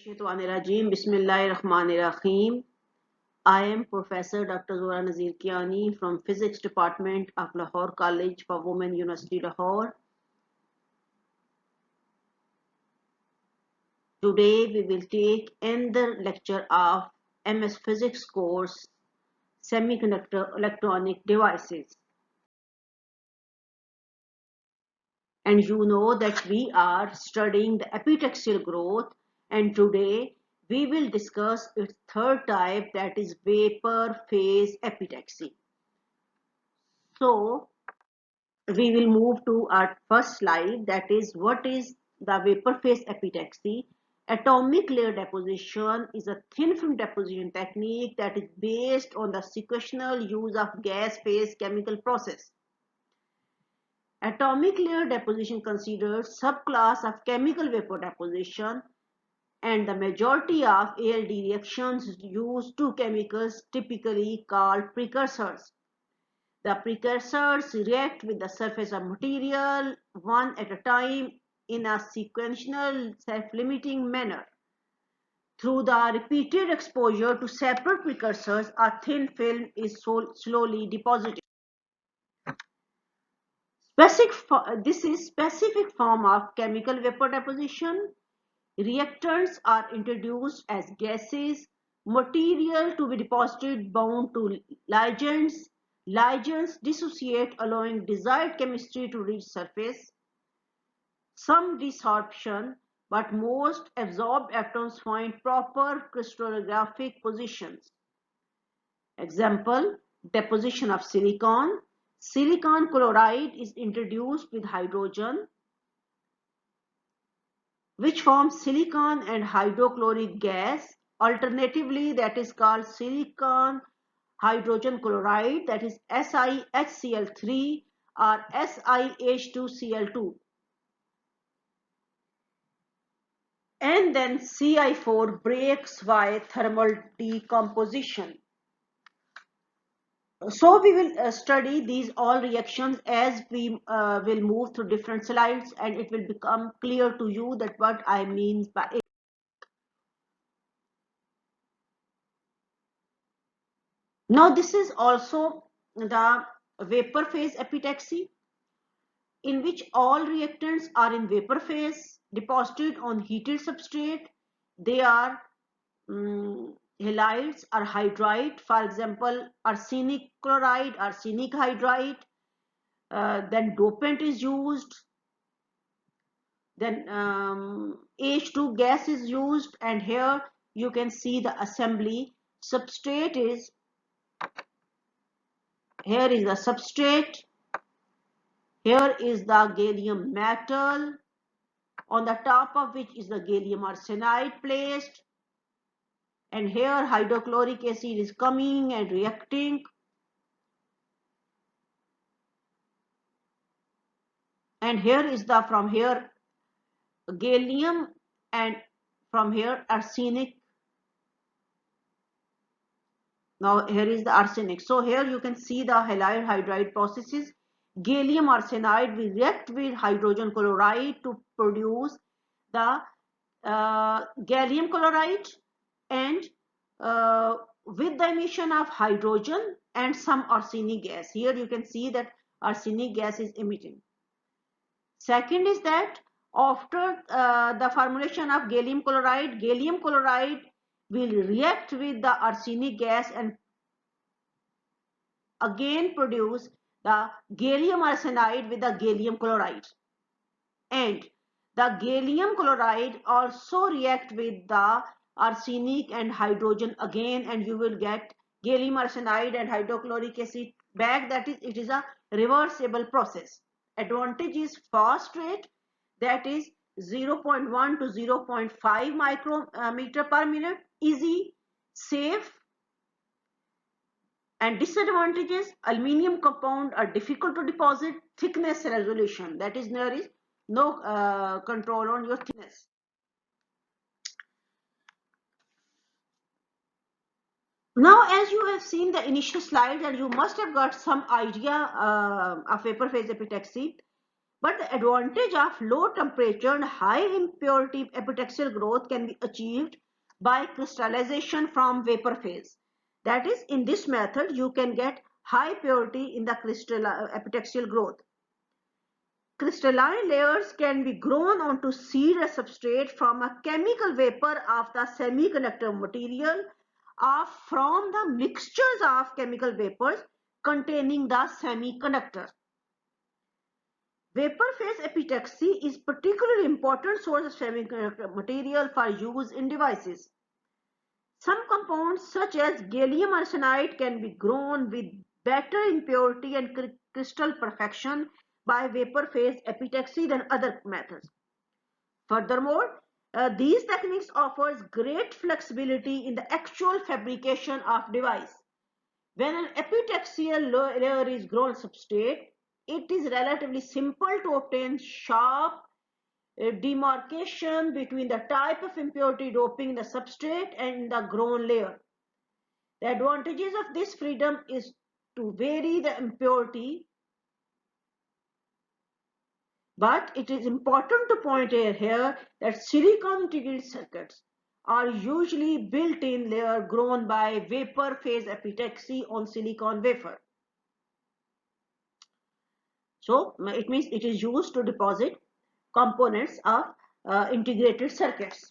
Shaitanirajim. Bismillahirrahmanirrahim. I am Professor Dr. Zora Nazir Kiani from Physics Department of Lahore College for Women, University Lahore. Today we will take another lecture of MS Physics course, Semiconductor Electronic Devices. And you know that we are studying the epitaxial growth, and today we will discuss its third type, that is vapor phase epitaxy. So we will move to our first slide, that is what is the vapor phase epitaxy. Atomic layer deposition is a thin film deposition technique that is based on the sequential use of gas phase chemical process. Atomic layer deposition considers subclass of chemical vapor deposition, and the majority of ALD reactions use two chemicals typically called precursors. The precursors react with the surface of material one at a time in a sequential self-limiting manner. Through the repeated exposure to separate precursors, a thin film is slowly deposited. This is specific form of chemical vapor deposition. Reactants are introduced as gases, material to be deposited bound to ligands. Ligands dissociate, allowing desired chemistry to reach surface. Some desorption, but most absorbed atoms find proper crystallographic positions. Example, deposition of silicon. Silicon chloride is introduced with hydrogen, which forms silicon and hydrochloric gas. Alternatively, that is called silicon hydrogen chloride, that is SiHCl3 or SiH2Cl2. And then Ci4 breaks by thermal decomposition. So we will study these all reactions as we will move through different slides, and it will become clear to you that what I mean by it. Now this is also the vapor phase epitaxy, in which all reactants are in vapor phase deposited on heated substrate. They are halides or hydride, for example arsenic chloride, arsenic hydride. Then dopant is used, then H2 gas is used, and here you can see the assembly. Substrate is, here is the substrate, here is the gallium metal, on the top of which is the gallium arsenide placed, and here hydrochloric acid is coming and reacting. And here is the, from here gallium, and from here arsenic. Now here is the arsenic. So here you can see the halide hydride processes. Gallium arsenide will react with hydrogen chloride to produce the gallium chloride, and with the emission of hydrogen and some arsenic gas. Here you can see that arsenic gas is emitting. Second is that after the formulation of gallium chloride will react with the arsenic gas and again produce the gallium arsenide with the gallium chloride. And the gallium chloride also react with the arsenic and hydrogen again, and you will get gallium arsenide and hydrochloric acid back. That is, it is a reversible process. Advantage is fast rate, that is 0.1 to 0.5 micrometer per minute, easy, safe. And disadvantages, aluminium compound are difficult to deposit, thickness resolution, that is there is no control on your thickness. Now as you have seen the initial slides, and you must have got some idea of vapor phase epitaxy, But the advantage of low temperature and high impurity epitaxial growth can be achieved by crystallization from vapor phase. That is, in this method, you can get high purity in the epitaxial growth. Crystalline layers can be grown onto seed or substrate from a chemical vapor of the semiconductor material or from the mixtures of chemical vapors containing the semiconductor. Vapor phase epitaxy is particularly important source of semiconductor material for use in devices. Some compounds such as gallium arsenide can be grown with better impurity and crystal perfection by vapor phase epitaxy than other methods. Furthermore, these techniques offers great flexibility in the actual fabrication of device. When an epitaxial layer is grown substrate, it is relatively simple to obtain sharp demarcation between the type of impurity doping in the substrate and the grown layer. The advantages of this freedom is to vary the impurity, but it is important to point here that silicon integrated circuits are usually built-in layer grown by vapor phase epitaxy on silicon wafer. So it means it is used to deposit components of integrated circuits.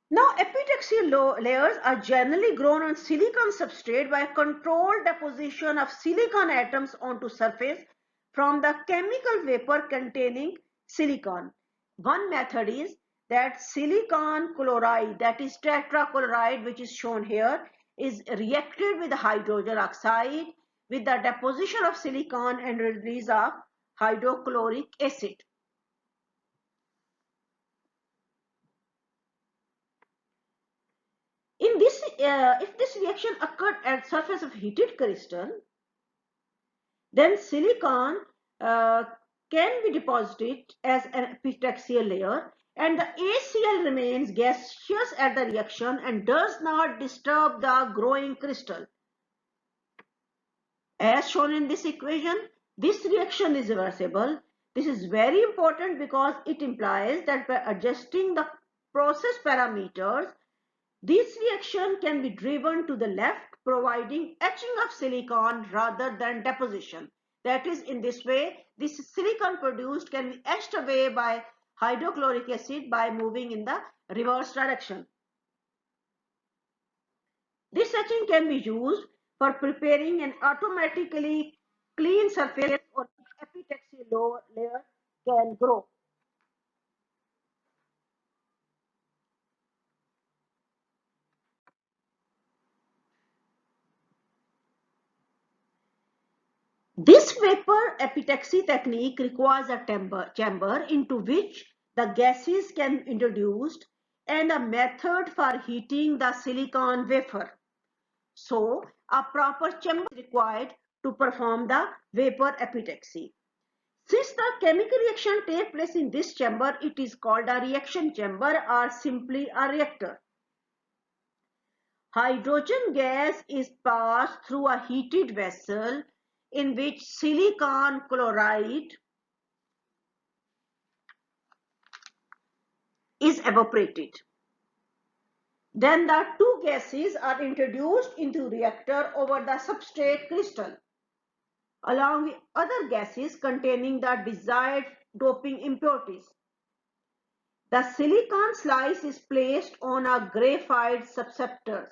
Now epitaxial layers are generally grown on silicon substrate by controlled deposition of silicon atoms onto surface from the chemical vapor containing silicon. One method is that silicon chloride, that is tetrachloride, which is shown here, is reacted with hydrogen oxide with the deposition of silicon and release of hydrochloric acid. In this, if this reaction occurred at surface of heated crystal, then silicon can be deposited as an epitaxial layer, and the ACl remains gaseous at the reaction and does not disturb the growing crystal. As shown in this equation, this reaction is reversible. This is very important because it implies that by adjusting the process parameters, this reaction can be driven to the left, providing etching of silicon rather than deposition. That is, in this way, this silicon produced can be etched away by hydrochloric acid by moving in the reverse direction. This etching can be used for preparing an automatically clean surface on which epitaxial layer can grow. This vapor epitaxy technique requires a chamber into which the gases can be introduced and a method for heating the silicon wafer. So, a proper chamber is required to perform the vapor epitaxy. Since the chemical reaction takes place in this chamber, it is called a reaction chamber or simply a reactor. Hydrogen gas is passed through a heated vessel in which silicon chloride is evaporated. Then the two gases are introduced into reactor over the substrate crystal, along with other gases containing the desired doping impurities. The silicon slice is placed on a graphite susceptors.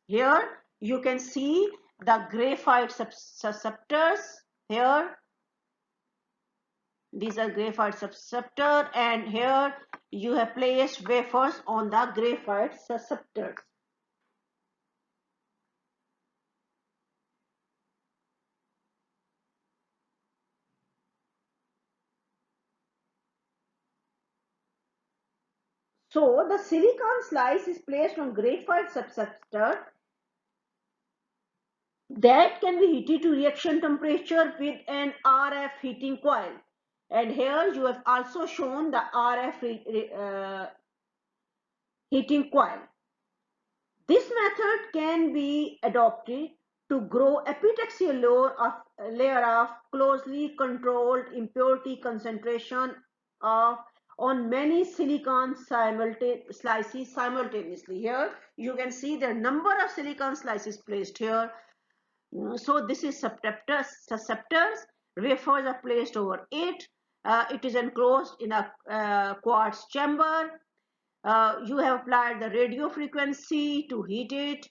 Here you can see the graphite susceptors here. These are graphite susceptor, and here you have placed wafers on the graphite susceptors. So the silicon slice is placed on graphite susceptor that can be heated to reaction temperature with an RF heating coil. And here you have also shown the RF heating coil. This method can be adopted to grow epitaxial layer of closely controlled impurity concentration of on many silicon slices simultaneously. Here you can see the number of silicon slices placed here. So this is susceptors. Wafers are placed over it. It is enclosed in a quartz chamber. You have applied the radio frequency to heat it.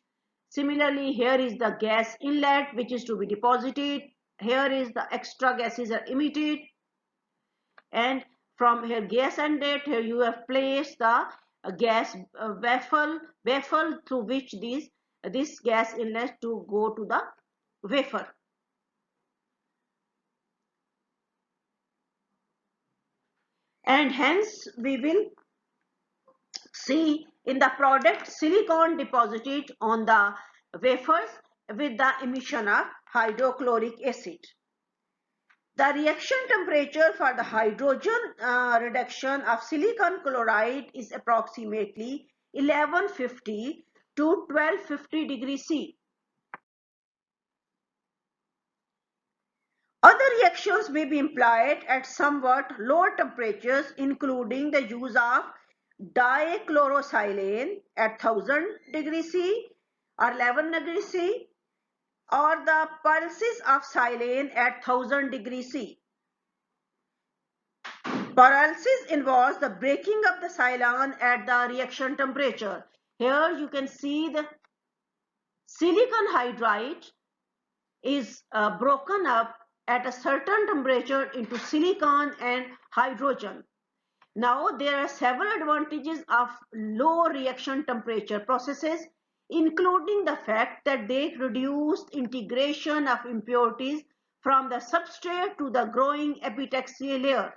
Similarly, here is the gas inlet which is to be deposited. Here is the extra gases are emitted, and from here gas inlet, here you have placed the gas waffle through which this gas inlet to go to the wafer. And hence we will see in the product silicon deposited on the wafers with the emission of hydrochloric acid. The reaction temperature for the hydrogen reduction of silicon chloride is approximately 1150 to 1250 degrees C. Other reactions may be employed at somewhat lower temperatures, including the use of dichlorosilane at 1000 degrees C or 11 degrees C, or the pyrolysis of silane at 1000 degrees C. Pyrolysis involves the breaking of the silane at the reaction temperature. Here you can see the silicon hydride is broken up at a certain temperature into silicon and hydrogen. Now there are several advantages of low reaction temperature processes, including the fact that they reduce integration of impurities from the substrate to the growing epitaxial layer.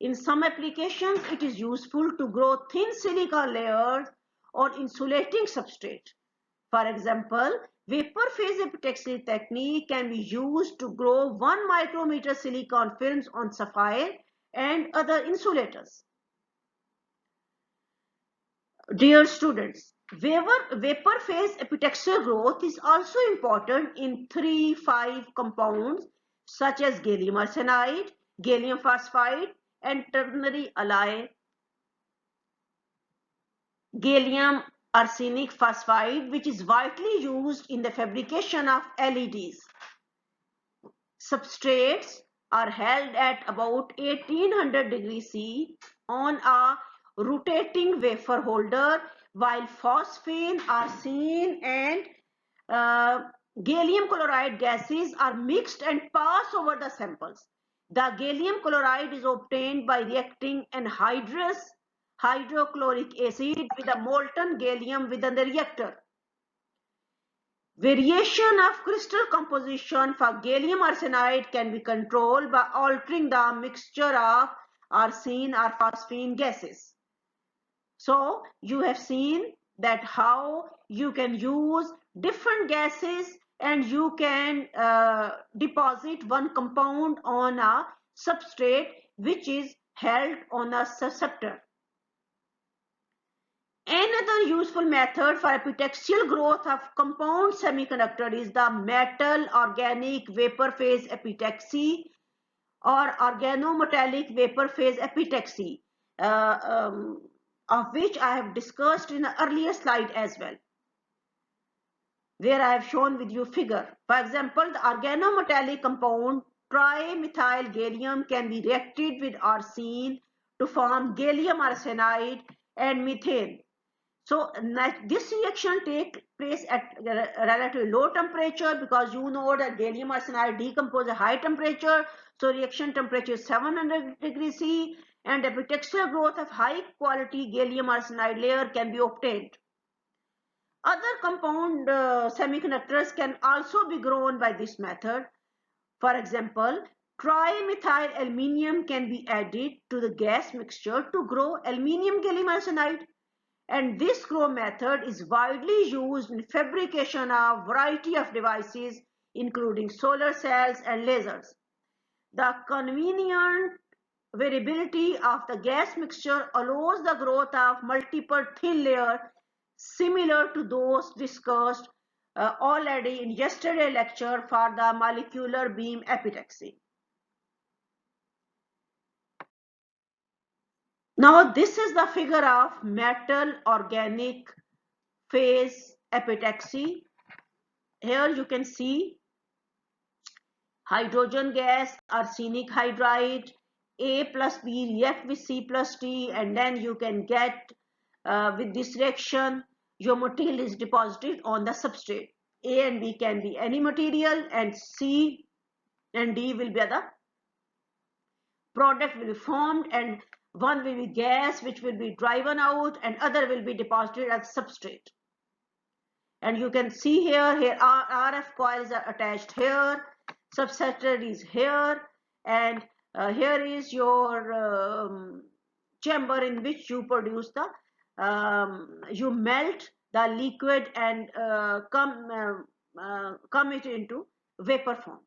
In some applications, it is useful to grow thin silicon layers on insulating substrate. For example, vapor phase epitaxy technique can be used to grow 1 micrometer silicon films on sapphire and other insulators. Dear students, vapor phase epitaxial growth is also important in 3,5 compounds such as gallium arsenide, gallium phosphide, and ternary alloy gallium arsenic phosphide, which is widely used in the fabrication of LEDs. Substrates are held at about 1800 degrees C on a rotating wafer holder, while phosphine, arsine, and gallium chloride gases are mixed and pass over the samples. The gallium chloride is obtained by reacting anhydrous hydrochloric acid with a molten gallium within the reactor. Variation of crystal composition for gallium arsenide can be controlled by altering the mixture of arsine or phosphine gases. So you have seen that how you can use different gases and you can deposit one compound on a substrate which is held on a susceptor. Another useful method for epitaxial growth of compound semiconductor is the metal organic vapor phase epitaxy or organometallic vapor phase epitaxy, of which I have discussed in an earlier slide as well, where I have shown with you figure. For example, the organometallic compound trimethyl gallium can be reacted with arsine to form gallium arsenide and methane. So this reaction takes place at a relatively low temperature, because you know that gallium arsenide decomposes at high temperature. So reaction temperature is 700 degrees C, and epitaxial growth of high quality gallium arsenide layer can be obtained. Other compound semiconductors can also be grown by this method. For example, trimethyl aluminium can be added to the gas mixture to grow aluminium gallium arsenide. And this grow method is widely used in fabrication of variety of devices, including solar cells and lasers. The convenient variability of the gas mixture allows the growth of multiple thin layers similar to those discussed already in yesterday's lecture for the molecular beam epitaxy. Now this is the figure of metal organic phase epitaxy. Here you can see hydrogen gas, arsenic hydride, A plus B react with C plus T, and then you can get with this reaction your material is deposited on the substrate. A and B can be any material, and C and D will be the product will be formed, and one will be gas which will be driven out and other will be deposited as substrate. And you can see here RF coils are attached here, substrate is here, and here is your chamber in which you produce the you melt the liquid and come it into vapor form.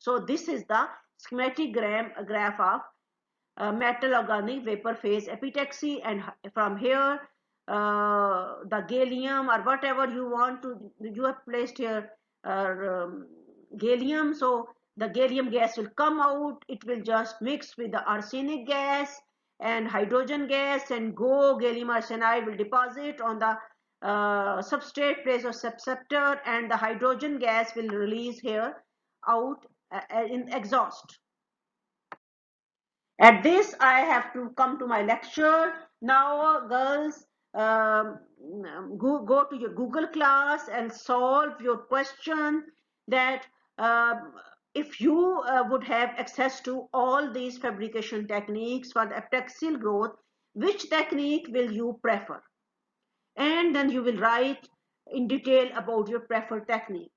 So this is the schematic graph of metal organic vapor phase epitaxy, and from here the gallium or whatever you want to, you have placed here gallium, so the gallium gas will come out, it will just mix with the arsenic gas and hydrogen gas and go, gallium arsenide will deposit on the substrate place of susceptor, and the hydrogen gas will release here out in exhaust. At this, I have to come to my lecture. Now, girls, go to your Google class and solve your question that if you would have access to all these fabrication techniques for the epitaxial growth, which technique will you prefer? And then you will write in detail about your preferred technique.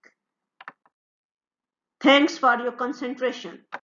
Thanks for your concentration.